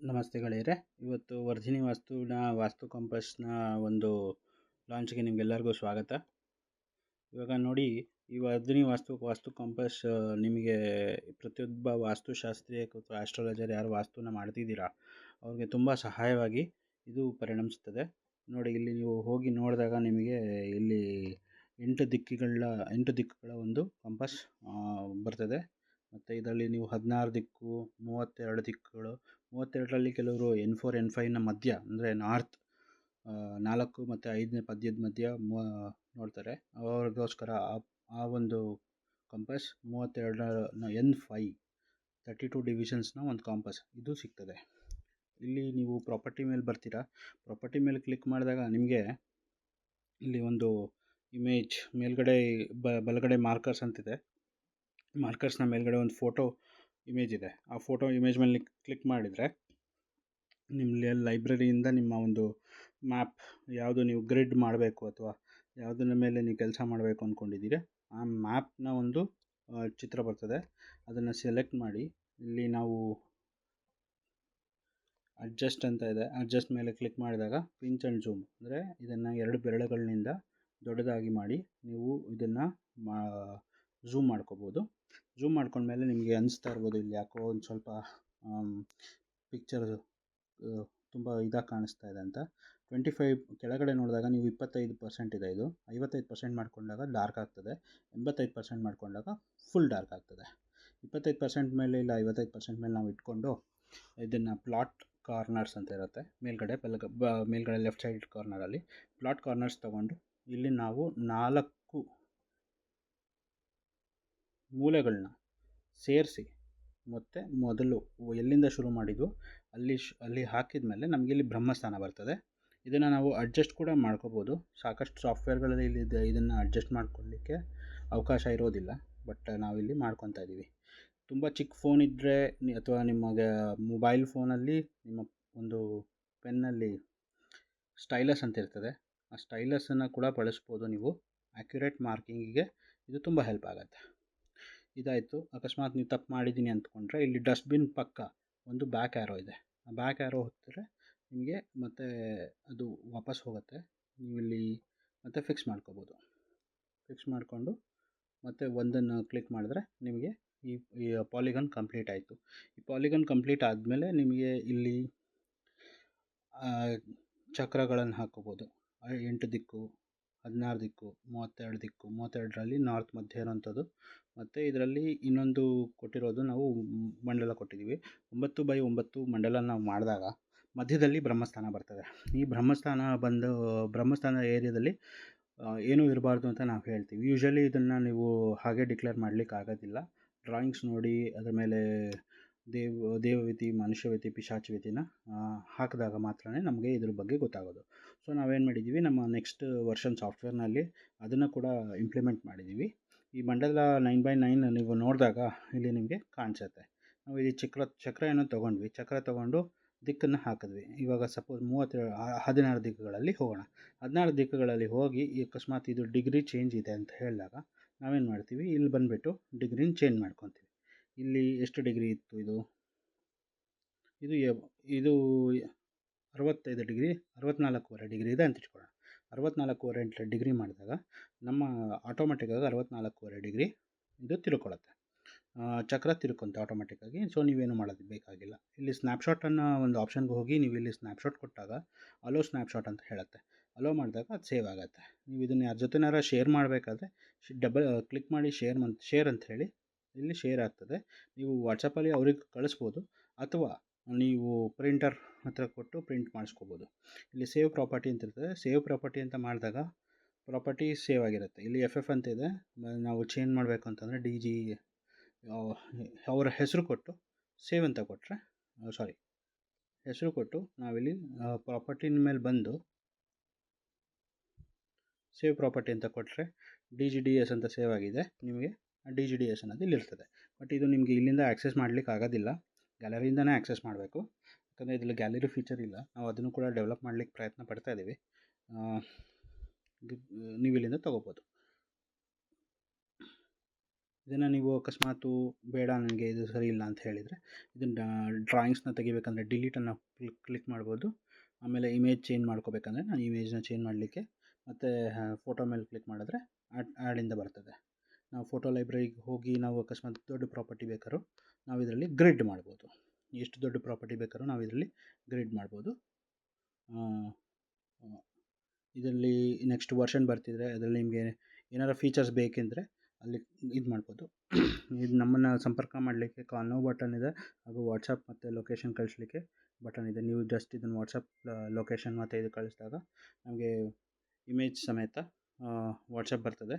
ನಮಸ್ತೆ ಗೆಳೆಯರೆ. ಇವತ್ತು ವರ್ಧಿನಿ ವಾಸ್ತು ಕಂಪಸ್ನ ಒಂದು ಲಾಂಚ್ಗೆ ನಿಮಗೆಲ್ಲರಿಗೂ ಸ್ವಾಗತ. ಇವಾಗ ನೋಡಿ, ಈ ವರ್ಧಿನಿ ವಾಸ್ತು ಕಂಪಸ್ ನಿಮಗೆ ಪ್ರತಿಯೊಬ್ಬ ವಾಸ್ತುಶಾಸ್ತ್ರಿ ಅಥವಾ ಆಸ್ಟ್ರಾಲಜರ್ ಯಾರು ವಾಸ್ತುನ ಮಾಡ್ತಿದ್ದೀರಾ ಅವ್ರಿಗೆ ತುಂಬ ಸಹಾಯವಾಗಿ ಇದು ಪರಿಣಮಿಸ್ತದೆ. ನೋಡಿ, ಇಲ್ಲಿ ನೀವು ಹೋಗಿ ನೋಡಿದಾಗ ನಿಮಗೆ ಇಲ್ಲಿ 8 ದಿಕ್ಕುಗಳ ಒಂದು ಕಂಪಸ್ ಬರ್ತದೆ. ಮತ್ತು ಇದರಲ್ಲಿ ನೀವು 16 ದಿಕ್ಕು, 32 ದಿಕ್ಕುಗಳು, 32ರಲ್ಲಿ ಕೆಲವರು N4 N5ನ ಮಧ್ಯ ಅಂದರೆ ನಾರ್ತ್ 4 ಮತ್ತು 5ನೇ ಪದ್ಯದ ಮಧ್ಯ ನೋಡ್ತಾರೆ. ಅವ್ರಿಗೋಸ್ಕರ ಆ ಒಂದು ಕಂಪಸ್ 32ನ N5 32 ಡಿವಿಷನ್ಸ್ನ ಒಂದು ಕಾಂಪಸ್ ಇದು ಸಿಗ್ತದೆ. ಇಲ್ಲಿ ನೀವು ಪ್ರಾಪರ್ಟಿ ಮೇಲೆ ಬರ್ತೀರಾ. ಪ್ರಾಪರ್ಟಿ ಮೇಲೆ ಕ್ಲಿಕ್ ಮಾಡಿದಾಗ ನಿಮಗೆ ಇಲ್ಲಿ ಒಂದು ಇಮೇಜ್ ಮೇಲ್ಗಡೆ ಬಲಗಡೆ ಮಾರ್ಕರ್ಸ್ ಅಂತಿದೆ. ಮಾರ್ಕರ್ಸ್ನ ಮೇಲ್ಗಡೆ ಒಂದು ಫೋಟೋ ಇಮೇಜ್ ಇದೆ. ಆ ಫೋಟೋ ಇಮೇಜ್ ಮೇಲೆ ಕ್ಲಿಕ್ ಮಾಡಿದರೆ ನಿಮ್ಮ ಲೈಬ್ರರಿಯಿಂದ ನಿಮ್ಮ ಒಂದು ಮ್ಯಾಪ್ ಯಾವುದು ನೀವು ಗ್ರಿಡ್ ಮಾಡಬೇಕು ಅಥವಾ ಯಾವುದನ್ನ ಮೇಲೆ ನೀವು ಕೆಲಸ ಮಾಡಬೇಕು ಅಂದ್ಕೊಂಡಿದ್ದೀರಿ ಆ ಮ್ಯಾಪ್ನ ಒಂದು ಚಿತ್ರ ಬರ್ತದೆ. ಅದನ್ನು ಸೆಲೆಕ್ಟ್ ಮಾಡಿ ಇಲ್ಲಿ ನಾವು ಅಡ್ಜಸ್ಟ್ ಅಂತ ಇದೆ. ಅಡ್ಜಸ್ಟ್ ಮೇಲೆ ಕ್ಲಿಕ್ ಮಾಡಿದಾಗ ಪಿಂಚ್ ಆ್ಯಂಡ್ ಝೂಮ್ ಅಂದರೆ ಇದನ್ನು 2 ಬೆರಳುಗಳಿಂದ ದೊಡ್ಡದಾಗಿ ಮಾಡಿ ನೀವು ಇದನ್ನು ಝೂಮ್ ಮಾಡ್ಕೋಬೋದು. ಝೂಮ್ ಮಾಡ್ಕೊಂಡ್ಮೇಲೆ ನಿಮಗೆ ಅನಿಸ್ತಾ ಇರ್ಬೋದು ಇಲ್ಲಿ ಯಾಕೋ ಒಂದು ಸ್ವಲ್ಪ ಪಿಕ್ಚರ್ ತುಂಬ ಇದಾಗಿ ಕಾಣಿಸ್ತಾ ಇದೆ ಅಂತ. 25 ಕೆಳಗಡೆ ನೋಡಿದಾಗ ನೀವು 25% ಇದೆ. ಇದು 55% ಮಾಡಿಕೊಂಡಾಗ ಡಾರ್ಕ್ ಆಗ್ತದೆ, 85% ಮಾಡಿಕೊಂಡಾಗ ಫುಲ್ ಡಾರ್ಕ್ ಆಗ್ತದೆ. 25% ಮೇಲೆ ಇಲ್ಲ 55% ಮೇಲೆ ನಾವು ಇಟ್ಕೊಂಡು ಇದನ್ನು ಪ್ಲಾಟ್ ಕಾರ್ನರ್ಸ್ ಅಂತ ಇರುತ್ತೆ ಮೇಲ್ಗಡೆ ಲೆಫ್ಟ್ ಸೈಡ್ ಕಾರ್ನರಲ್ಲಿ ಪ್ಲಾಟ್ ಕಾರ್ನರ್ಸ್ ತೊಗೊಂಡು ಇಲ್ಲಿ ನಾವು 4 ಮೂಲೆಗಳನ್ನ ಸೇರಿಸಿ ಮತ್ತು ಮೊದಲು ಎಲ್ಲಿಂದ ಶುರು ಮಾಡಿದ್ವು ಅಲ್ಲಿ ಹಾಕಿದ ಮೇಲೆ ನಮಗೆ ಇಲ್ಲಿ ಬ್ರಹ್ಮಸ್ಥಾನ ಬರ್ತದೆ. ಇದನ್ನು ನಾವು ಅಡ್ಜಸ್ಟ್ ಕೂಡ ಮಾಡ್ಕೋಬೋದು. ಸಾಕಷ್ಟು ಸಾಫ್ಟ್ವೇರ್ಗಳಲ್ಲಿ ಇದನ್ನು ಅಡ್ಜಸ್ಟ್ ಮಾಡ್ಕೊಳ್ಳಿಕ್ಕೆ ಅವಕಾಶ ಇರೋದಿಲ್ಲ, ಬಟ್ ನಾವಿಲ್ಲಿ ಮಾಡ್ಕೊತಾ ಇದ್ದೀವಿ. ತುಂಬ ಚಿಕ್ಕ ಫೋನ್ ಇದ್ದರೆ ಅಥವಾ ನಿಮಗೆ ಮೊಬೈಲ್ ಫೋನಲ್ಲಿ ನಿಮ್ಮ ಒಂದು ಪೆನ್ನಲ್ಲಿ ಸ್ಟೈಲಸ್ ಅಂತ ಇರ್ತದೆ, ಆ ಸ್ಟೈಲಸನ್ನು ಕೂಡ ಬಳಸ್ಬೋದು ನೀವು. ಆ್ಯಕ್ಯುರೇಟ್ ಮಾರ್ಕಿಂಗಿಗೆ ಇದು ತುಂಬ ಹೆಲ್ಪ್ ಆಗುತ್ತೆ. ಇದಾಯಿತು. ಅಕಸ್ಮಾತ್ ನೀವು ತಪ್ಪು ಮಾಡಿದ್ದೀನಿ ಅಂದ್ಕೊಂಡ್ರೆ ಇಲ್ಲಿ ಡಸ್ಟ್ಬಿನ್ ಪಕ್ಕ ಒಂದು ಬ್ಯಾಕ್ ಆ್ಯರೋ ಇದೆ. ಆ ಬ್ಯಾಕ್ ಆ್ಯರೋ ಹೊತ್ತಿದ್ರೆ ನಿಮಗೆ ಮತ್ತೆ ಅದು ವಾಪಸ್ ಹೋಗುತ್ತೆ. ನೀವು ಇಲ್ಲಿ ಮತ್ತೆ ಫಿಕ್ಸ್ ಮಾಡ್ಕೋಬೋದು. ಫಿಕ್ಸ್ ಮಾಡಿಕೊಂಡು ಮತ್ತೆ ಒಂದನ್ನು ಕ್ಲಿಕ್ ಮಾಡಿದ್ರೆ ನಿಮಗೆ ಈ ಪಾಲಿಗನ್ ಕಂಪ್ಲೀಟ್ ಆಯಿತು. ಈ ಪಾಲಿಗನ್ ಕಂಪ್ಲೀಟ್ ಆದಮೇಲೆ ನಿಮಗೆ ಇಲ್ಲಿ ಚಕ್ರಗಳನ್ನು ಹಾಕೋಬೋದು. 8 ದಿಕ್ಕು, 16 ದಿಕ್ಕು, 32 ದಿಕ್ಕು. 32ರಲ್ಲಿ ನಾರ್ತ್ ಮಧ್ಯ ಇರೋಂಥದ್ದು. ಮತ್ತು ಇದರಲ್ಲಿ ಇನ್ನೊಂದು ಕೊಟ್ಟಿರೋದು ನಾವು ಮಂಡಲ ಕೊಟ್ಟಿದ್ದೀವಿ. 9x9 ಮಂಡಲ ನಾವು ಮಾಡಿದಾಗ ಮಧ್ಯದಲ್ಲಿ ಬ್ರಹ್ಮಸ್ಥಾನ ಬರ್ತದೆ. ಈ ಬ್ರಹ್ಮಸ್ಥಾನ ಏರಿಯಾದಲ್ಲಿ ಏನೂ ಇರಬಾರ್ದು ಅಂತ ನಾವು ಹೇಳ್ತೀವಿ. ಯೂಶ್ವಲಿ ಇದನ್ನು ನೀವು ಹಾಗೆ ಡಿಕ್ಲೇರ್ ಮಾಡಲಿಕ್ಕೆ ಆಗೋದಿಲ್ಲ. ಡ್ರಾಯಿಂಗ್ಸ್ ನೋಡಿ ಅದರ ಮೇಲೆ ದೇವವಿತಿ, ಮನುಷ್ಯವಿತಿ, ಪಿಶಾಚವಿತಿನ ಹಾಕಿದಾಗ ಮಾತ್ರ ನಮಗೆ ಇದ್ರ ಬಗ್ಗೆ ಗೊತ್ತಾಗೋದು. ಸೊ ನಾವೇನು ಮಾಡಿದ್ದೀವಿ, ನಮ್ಮ ನೆಕ್ಸ್ಟ್ ವರ್ಷನ್ ಸಾಫ್ಟ್ವೇರ್ನಲ್ಲಿ ಅದನ್ನು ಕೂಡ ಇಂಪ್ಲಿಮೆಂಟ್ ಮಾಡಿದ್ದೀವಿ. ಈ ಮಂಡಲ 9x9 ನೀವು ನೋಡಿದಾಗ ಇಲ್ಲಿ ನಿಮಗೆ ಕಾಣಿಸುತ್ತೆ. ನಾವು ಈ ಚಕ್ರ ಏನೋ ತೊಗೊಂಡ್ವಿ, ಚಕ್ರ ತೊಗೊಂಡು ದಿಕ್ಕನ್ನು ಹಾಕಿದ್ವಿ. ಇವಾಗ ಸಪೋಸ್ 16 ದಿಕ್ಕುಗಳಲ್ಲಿ ಹೋಗೋಣ. 16 ದಿಕ್ಕುಗಳಲ್ಲಿ ಹೋಗಿ ಅಕಸ್ಮಾತ್ ಇದು ಡಿಗ್ರಿ ಚೇಂಜ್ ಇದೆ ಅಂತ ಹೇಳಿದಾಗ ನಾವೇನು ಮಾಡ್ತೀವಿ, ಇಲ್ಲಿ ಬಂದುಬಿಟ್ಟು ಡಿಗ್ರಿನ ಚೇಂಜ್ ಮಾಡ್ಕೊತೀವಿ. ಇಲ್ಲಿ ಎಷ್ಟು ಡಿಗ್ರಿ ಇತ್ತು, ಇದು 65 ಡಿಗ್ರಿ, 64.5 ಡಿಗ್ರಿ ಇದೆ ಅಂತ ಇಟ್ಕೊಳ್ಳೋಣ. 64.5 ಡಿಗ್ರಿ ಮಾಡಿದಾಗ ನಮ್ಮ ಆಟೋಮೆಟಿಕ್ಕಾಗಿ 64.5 ಡಿಗ್ರಿ ಇದು ತಿಳ್ಕೊಳ್ಳುತ್ತೆ. ಚಕ್ರ ತಿರ್ಕೊಂತೆ ಆಟೋಮೆಟಿಕ್ಕಾಗಿ. ಸೊ ನೀವೇನು ಮಾಡೋದು ಬೇಕಾಗಿಲ್ಲ. ಇಲ್ಲಿ ಸ್ನ್ಯಾಪ್ಶಾಟನ್ನು ಒಂದು ಆಪ್ಷನ್ಗೆ ಹೋಗಿ ನೀವು ಇಲ್ಲಿ ಸ್ನ್ಯಾಪ್ಶಾಟ್ ಕೊಟ್ಟಾಗ ಅಲೋ ಸ್ನ್ಯಾಪ್ಶಾಟ್ ಅಂತ ಹೇಳುತ್ತೆ. ಅಲೋ ಮಾಡಿದಾಗ ಅದು ಸೇವ್ ಆಗುತ್ತೆ. ನೀವು ಇದನ್ನು ಯಾರ ಜೊತೆನಾರ ಶೇರ್ ಮಾಡಬೇಕಾದ್ರೆ ಕ್ಲಿಕ್ ಮಾಡಿ ಶೇರ್ ಅಂತ ಹೇಳಿ ಇಲ್ಲಿ ಶೇರ್ ಆಗ್ತದೆ. ನೀವು ವಾಟ್ಸಪ್ಪಲ್ಲಿ ಅವ್ರಿಗೆ ಕಳಿಸ್ಬೋದು ಅಥವಾ ನೀವು ಪ್ರಿಂಟರ್ ಹತ್ರ ಕೊಟ್ಟು ಪ್ರಿಂಟ್ ಮಾಡಿಸ್ಕೋಬೋದು. ಇಲ್ಲಿ ಸೇವ್ ಪ್ರಾಪರ್ಟಿ ಅಂತ ಇರ್ತದೆ. ಸೇವ್ ಪ್ರಾಪರ್ಟಿ ಅಂತ ಮಾಡಿದಾಗ ಪ್ರಾಪರ್ಟಿ ಸೇವ್ ಆಗಿರುತ್ತೆ. ಇಲ್ಲಿ FF ಅಂತ ಇದೆ. ನಾವು ಚೇಂಜ್ ಮಾಡಬೇಕು ಅಂತಂದರೆ DG ಅವರ ಹೆಸರು ಕೊಟ್ಟು ಸೇವ್ ಅಂತ ಕೊಟ್ಟರೆ ಹೆಸರು ಕೊಟ್ಟು ನಾವಿಲ್ಲಿ ಪ್ರಾಪರ್ಟಿನ ಮೇಲೆ ಬಂದು ಸೇವ್ ಪ್ರಾಪರ್ಟಿ ಅಂತ ಕೊಟ್ಟರೆ DGDS ಅಂತ ಸೇವ್ ಆಗಿದೆ. ನಿಮಗೆ DGDS ಅನ್ನೋದು ಇಲ್ಲಿರ್ತದೆ. ಬಟ್ ಇದು ನಿಮಗೆ ಇಲ್ಲಿಂದ ಆ್ಯಕ್ಸೆಸ್ ಮಾಡಲಿಕ್ಕೆ ಆಗೋದಿಲ್ಲ, ಗ್ಯಾಲರಿಯಿಂದನೇ ಆ್ಯಕ್ಸೆಸ್ ಮಾಡಬೇಕು. ಯಾಕಂದರೆ ಇದರಲ್ಲಿ ಗ್ಯಾಲರಿ ಫೀಚರ್ ಇಲ್ಲ. ನಾವು ಅದನ್ನು ಕೂಡ ಡೆವಲಪ್ ಮಾಡಲಿಕ್ಕೆ ಪ್ರಯತ್ನ ಪಡ್ತಾ ಇದ್ದೀವಿ. ನೀವು ಇಲ್ಲಿಂದ ತೊಗೋಬೋದು. ಇದನ್ನು ನೀವು ಅಕಸ್ಮಾತು ಬೇಡ ನನಗೆ ಇದು ಸರಿ ಇಲ್ಲ ಅಂತ ಹೇಳಿದರೆ ಇದನ್ನು ಡ್ರಾಯಿಂಗ್ಸ್ನ ತೆಗಿಬೇಕಂದ್ರೆ ಡಿಲೀಟನ್ನು ಕ್ಲಿಕ್ ಮಾಡ್ಬೋದು. ಆಮೇಲೆ ಇಮೇಜ್ ಚೇಂಜ್ ಮಾಡ್ಕೋಬೇಕಂದ್ರೆ ನಾನು ಇಮೇಜ್ನ ಚೇಂಜ್ ಮಾಡಲಿಕ್ಕೆ ಮತ್ತು ಫೋಟೋ ಮೇಲೆ ಕ್ಲಿಕ್ ಮಾಡಿದ್ರೆ ಆ್ಯಡಿಂದ ಬರ್ತದೆ. ನಾವು ಫೋಟೋ ಲೈಬ್ರರಿಗೆ ಹೋಗಿ ನಾವು ಅಕಸ್ಮಾತ್ ದೊಡ್ಡ ಪ್ರಾಪರ್ಟಿ ಬೇಕಾದ್ರೂ ನಾವು ಇದರಲ್ಲಿ ಗ್ರಿಡ್ ಮಾಡ್ಬೋದು. ಎಷ್ಟು ದೊಡ್ಡ ಪ್ರಾಪರ್ಟಿ ಬೇಕಾದ್ರೂ ನಾವು ಇದರಲ್ಲಿ ಗ್ರಿಡ್ ಮಾಡ್ಬೋದು. ಇದರಲ್ಲಿ ನೆಕ್ಸ್ಟ್ ವರ್ಷನ್ ಬರ್ತಿದ್ರೆ ಅದರಲ್ಲಿ ನಿಮಗೆ ಏನಾರು ಫೀಚರ್ಸ್ ಬೇಕೆಂದರೆ ಅಲ್ಲಿ ಇದು ಮಾಡ್ಬೋದು. ಇದು ನಮ್ಮನ್ನು ಸಂಪರ್ಕ ಮಾಡಲಿಕ್ಕೆ ಕಾಲ್ ನೌ ಬಟನ್ ಇದೆ, ಹಾಗೂ ವಾಟ್ಸಪ್ ಮತ್ತು ಲೊಕೇಶನ್ ಕಳಿಸ್ಲಿಕ್ಕೆ ಬಟನ್ ಇದೆ. ನೀವು ಜಸ್ಟ್ ಇದನ್ನು ವಾಟ್ಸಪ್ ಲೊಕೇಶನ್ ಮತ್ತು ಇದು ಕಳಿಸಿದಾಗ ನಮಗೆ ಇಮೇಜ್ ಸಮೇತ ವಾಟ್ಸಪ್ ಬರ್ತದೆ.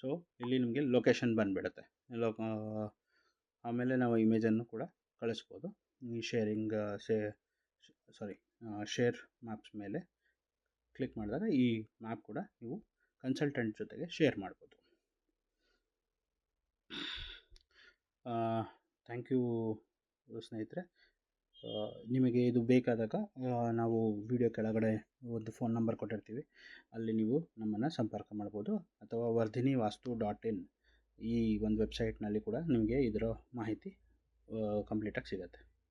ಸೊ ಇಲ್ಲಿ ನಿಮಗೆ ಲೊಕೇಶನ್ ಬಂದುಬಿಡುತ್ತೆ. ಆಮೇಲೆ ನಾವು ಇಮೇಜನ್ನು ಕೂಡ ಕಳಿಸ್ಬೋದು. ಈ ಶೇರ್ ಮ್ಯಾಪ್ಸ್ ಮೇಲೆ ಕ್ಲಿಕ್ ಮಾಡಿದಾಗ ಈ ಮ್ಯಾಪ್ ಕೂಡ ನೀವು ಕನ್ಸಲ್ಟೆಂಟ್ ಜೊತೆಗೆ ಶೇರ್ ಮಾಡ್ಬೋದು. ಥ್ಯಾಂಕ್ ಯು ಸ್ನೇಹಿತರೆ. ನಿಮಗೆ ಇದು ಬೇಕಾದಾಗ ನಾವು ವಿಡಿಯೋ ಕೆಳಗಡೆ ಒಂದು ಫೋನ್ ನಂಬರ್ ಕೊಟ್ಟಿರ್ತೀವಿ, ಅಲ್ಲಿ ನೀವು ನಮ್ಮನ್ನು ಸಂಪರ್ಕ ಮಾಡ್ಬೋದು. ಅಥವಾ wardhinivastu.in ಈ ಒಂದು ವೆಬ್ಸೈಟ್ನಲ್ಲಿ ಕೂಡ ನಿಮಗೆ ಇದರ ಮಾಹಿತಿ ಕಂಪ್ಲೀಟಾಗಿ ಸಿಗುತ್ತೆ.